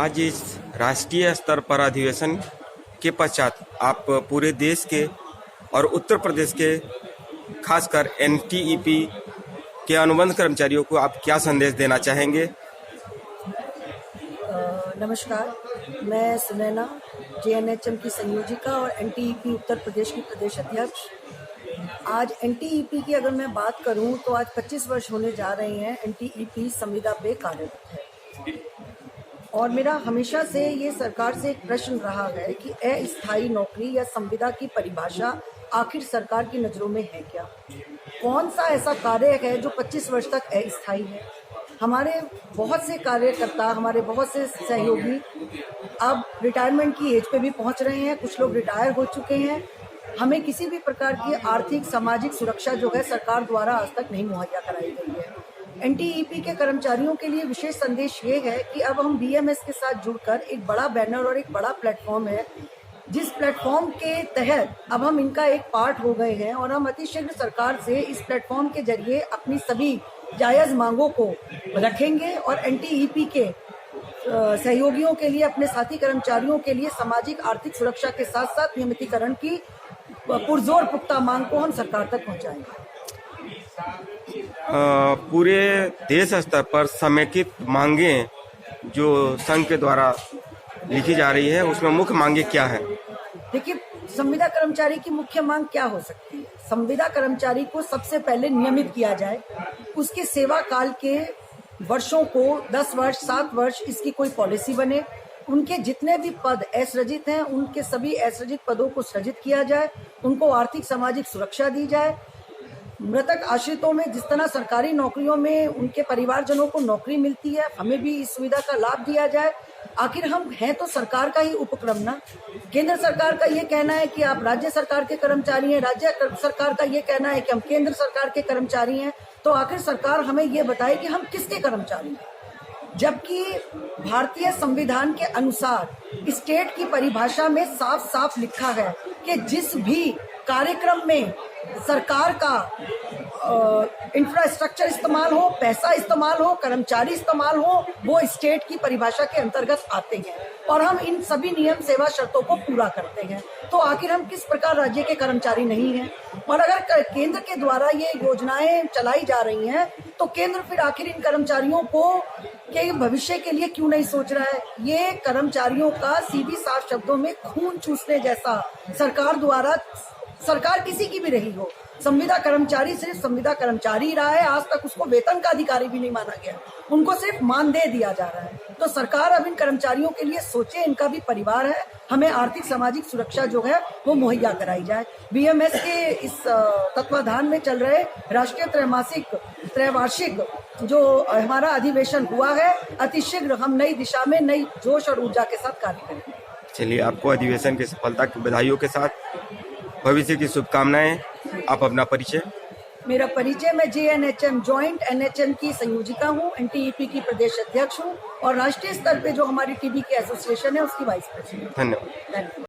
आज इस राष्ट्रीय स्तर पर अधिवेशन के पश्चात आप पूरे देश के और उत्तर प्रदेश के खासकर एनटीईपी के अनुबंध कर्मचारियों को आप क्या संदेश देना चाहेंगे? नमस्कार, मैं सुनैना जेएनएचएम की संयोजिका और एनटीईपी उत्तर प्रदेश की प्रदेश अध्यक्ष। आज एनटीईपी की अगर मैं बात करूं तो आज 25 वर्ष होने जा रहे हैं एनटीईपी संविदा पे कार्यरत है। और मेरा हमेशा से ये सरकार से एक प्रश्न रहा है कि अस्थायी नौकरी या संविदा की परिभाषा आखिर सरकार की नज़रों में है क्या? कौन सा ऐसा कार्य है जो 25 वर्ष तक अस्थायी है? हमारे बहुत से कार्यकर्ता, हमारे बहुत से सहयोगी अब रिटायरमेंट की एज पे भी पहुंच रहे हैं, कुछ लोग रिटायर हो चुके हैं। हमें किसी भी प्रकार की आर्थिक सामाजिक सुरक्षा जो है सरकार द्वारा आज तक नहीं मुहैया कराई गई है। एनटीईपी के कर्मचारियों के लिए विशेष संदेश ये है कि अब हम बीएमएस के साथ जुड़कर एक बड़ा बैनर और एक बड़ा प्लेटफॉर्म है, जिस प्लेटफॉर्म के तहत अब हम इनका एक पार्ट हो गए हैं और हम अतिशीघ्र सरकार से इस प्लेटफॉर्म के जरिए अपनी सभी जायज मांगों को रखेंगे और एनटीईपी के सहयोगियों के लिए, अपने साथी कर्मचारियों के लिए सामाजिक आर्थिक सुरक्षा के साथ साथ नियमितीकरण की पुरजोर पुख्ता मांग को हम सरकार तक पहुंचाएंगे। पूरे देश स्तर पर समेकित मांगे जो संघ के द्वारा लिखी जा रही है, उसमें मुख्य मांगे क्या है? देखिए, संविदा कर्मचारी की मुख्य मांग क्या हो सकती है? संविदा कर्मचारी को सबसे पहले नियमित किया जाए, उसके सेवा काल के वर्षों को 10 वर्ष 7 वर्ष इसकी कोई पॉलिसी बने, उनके जितने भी पद असृजित हैं उनके सभी असृजित पदों को सृजित किया जाए, उनको आर्थिक सामाजिक सुरक्षा दी जाए। मृतक आश्रितों में जिस तरह सरकारी नौकरियों में उनके परिवारजनों को नौकरी मिलती है, हमें भी इस सुविधा का लाभ दिया जाए। आखिर हम हैं तो सरकार का ही उपक्रम ना। केंद्र सरकार का ये कहना है कि आप राज्य सरकार के कर्मचारी हैं, राज्य सरकार का ये कहना है कि हम केंद्र सरकार के कर्मचारी हैं। तो आखिर सरकार हमें ये बताए कि हम किसके कर्मचारी हैं, जबकि भारतीय संविधान के अनुसार स्टेट की परिभाषा में साफ साफ लिखा है कि जिस भी कार्यक्रम में सरकार का इंफ्रास्ट्रक्चर इस्तेमाल हो, पैसा इस्तेमाल हो, कर्मचारी इस्तेमाल हो, वो स्टेट की परिभाषा के अंतर्गत आते हैं और हम इन सभी नियम सेवा शर्तों को पूरा करते हैं। तो आखिर हम किस प्रकार राज्य के कर्मचारी नहीं हैं? और अगर केंद्र के द्वारा ये योजनाएं चलाई जा रही हैं तो केंद्र फिर आखिर इन कर्मचारियों को के भविष्य के लिए क्यों नहीं सोच रहा है? ये कर्मचारियों का सीधी साफ शब्दों में खून चूसने जैसा सरकार द्वारा, सरकार किसी की भी रही हो, संविदा कर्मचारी सिर्फ संविदा कर्मचारी रहा है। आज तक उसको वेतन का अधिकारी भी नहीं माना गया, उनको सिर्फ मानदेय दिया जा रहा है। तो सरकार अब इन कर्मचारियों के लिए सोचे, इनका भी परिवार है, हमें आर्थिक सामाजिक सुरक्षा जो है वो मुहैया कराई जाए। बीएमएस के इस तत्वाधान में चल रहे राष्ट्रीय त्रैवार्षिक जो हमारा अधिवेशन हुआ है, अतिशीघ्र हम नई दिशा में नई जोश और ऊर्जा के साथ कार्य करेंगे। चलिए, आपको अधिवेशन की सफलता की बधाइयों के साथ भविष्य की शुभकामनाएं। आप अपना परिचय? मेरा परिचय, मैं जेएनएचएम जॉइंट एनएचएम की संयोजिका हूँ, एनटीईपी की प्रदेश अध्यक्ष हूँ और राष्ट्रीय स्तर पे जो हमारी टीबी की एसोसिएशन है उसकी वाइस प्रेसिडेंट। धन्यवाद।